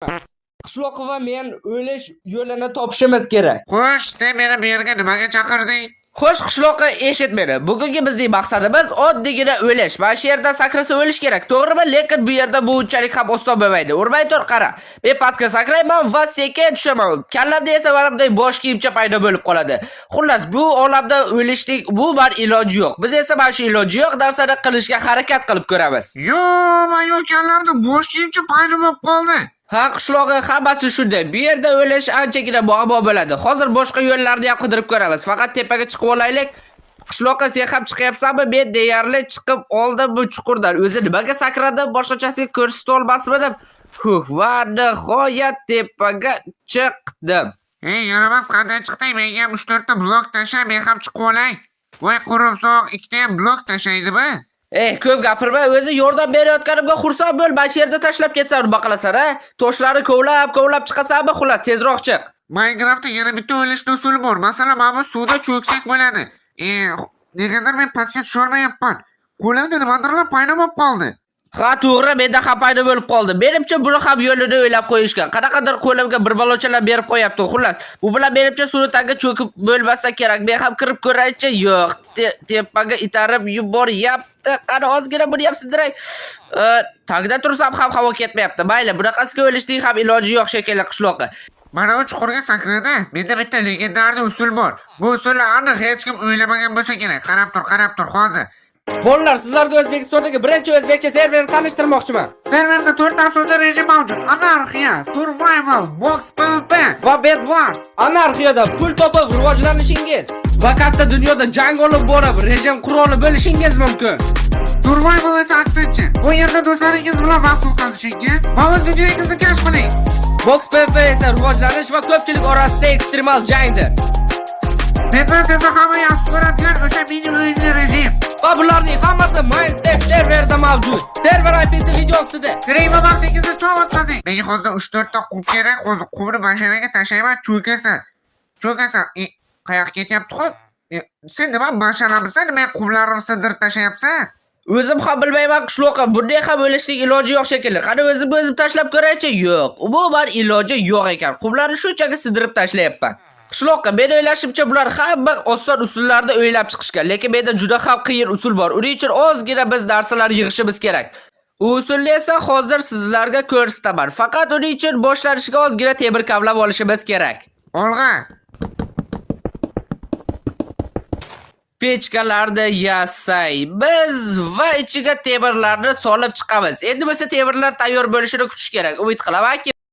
emas. Qishloq va men o'lish yo'lini topishimiz kerak. Xo'sh, sen meni bu yerga nimaga chaqirding? Xo'sh, qishloqqa eshit meni. Bugungi bizning maqsadimiz oddiygina o'lish. Mana shu yerda sakrasa o'lish kerak, to'g'rimi? Lekin bu yerda bu unchalik ham oson bo'lmaydi. Urmay tur, qara. Men pastga sakrayman va sekin tushaman. Kallamda esa mana bunday bosh kiyimcha paydo bo'lib qoladi. Xullas, bu olamda o'lishning umuman iloji yo'q. Biz esa mana shu iloji yo'q narsani qilishga harakat qilib ko'ramiz. Men kallamda bosh kiyimcha paydo bo'lib qoldi. Ha, qishlog'i hammasi shunday. Bu yerda o'lish anchagina muammo bo'ladi. Hozir boshqa yo'llarni ham qidirib ko'ramiz. Faqat tepaga chiqib olaylik. Qishloqqa sen ham chiqyapsanmi? Men deyarli chiqib oldim bu chuqurdan. O'zi nimaga sakradim? Boshqachasiga ko'rsata olmasmidim. Va nihoyat tepaga chiqdim. Yaramas, qanday chiqding? Menga ham 3-4 ta blok tasha, men ham chiqib olay. Voy, qurumsoq, 2 ta ham blok tashaydimi? Ko'p gapirma, o'zi yordam berayotganimga xursand bo'l. Mana shu yerda tashlab ketsan, nima qilasan, ha? Toshlarni kovlab chiqasanmi? Xullas, tezroq chiq. Minecraftda yana bitta o'ylashni usuli bor. Masalan, mana bu suvda cho'ksak bo'ladi. Negadir men pastga tusha olmayapman. Qo'limda nimadirlar paydo bo'lib qoldi. Ha, to'g'ri, menda ham paydo bo'lib qoldi. Menimcha buni ham yo'lini o'ylab qo'yishgan. Qanaqadir qo'limga bir balochalar berib qo'yapti. Xullas, bu bilan menimcha suvni tagiga cho'kib bo'lmasa kerak. Men ham kirib ko'raychi. Yo'q, tepaga itarib yuboryapti. Qani ozgina buni ham sindiray. Tagida tursam ham havo ketmayapti. Mayli, bunaqasiga o'lishning ham iloji yo'q shekilli qishloqqa. Mana bu chuqurga sakrada menda bitta legendarniy usul bor. Bu usulni aniq hech kim o'ylamagan bo'lsa kerak. Qarab tur hozir. Bolalar, sizlarga O'zbekistondagi birinchi o'zbekcha serverni tanishtirmoqchiman. Serverda 4 ta asosiy rejim mavjud. Anarxiya, survival, box PvP va bed wars. Anarxiyada pul topib rivojlanishingiz va katta dunyoda jang olib borib rejim quroli bo'lishingiz mumkin. Survival esa aksincha. Bu yerda do'stlaringiz bilan vaqt o'tkazishingiz va o'z dunyoyingizni kashf qiling. Box PvP esa rivojlanish va ko'pchilik orasida ekstremal jangdir. Bed wars esa hamma yaxshi ko'radigan o'sha mini o'yinli rejim. Va bularning hammasi Minecraft serverda mavjud. Server IP'si video ostida. Kiring va vaqtingizni cho'g' o'tkazing. Menga hozir 3-4 ta qum kerak. Hozir qumni mashinaga tashlayman, cho'kasan. Qayoqqa ketyapti-ku? Sen nima mashinamisan, nima qumlarni sindirib tashlayapsan? O'zim ham bilmayman qishloqqa. Bunday ham o'lishning iloji yo'q shekilli. Qani o'zim tashlab ko'raychi? Yo'q. Umuman iloji yo'q ekan. Qumlarni shunchaki sindirib tashlayapman. Qishloqqa men o'ylashimcha bular hamma oson usullarni o'ylab chiqishgan, lekin menda juda ham qiyin usul bor. Uning uchun ozgina biz narsalar yig'ishimiz kerak. U usulni esa hozir sizlarga ko'rsataman. Faqat uning uchun boshlanishiga ozgina temir kavlab olishimiz kerak. Olg'a. Pechkalarni yasaymiz va ichiga temirlarni solib chiqamiz. Endi bo'lsa temirlar tayyor bo'lishini kutish kerak. Umid qilamanki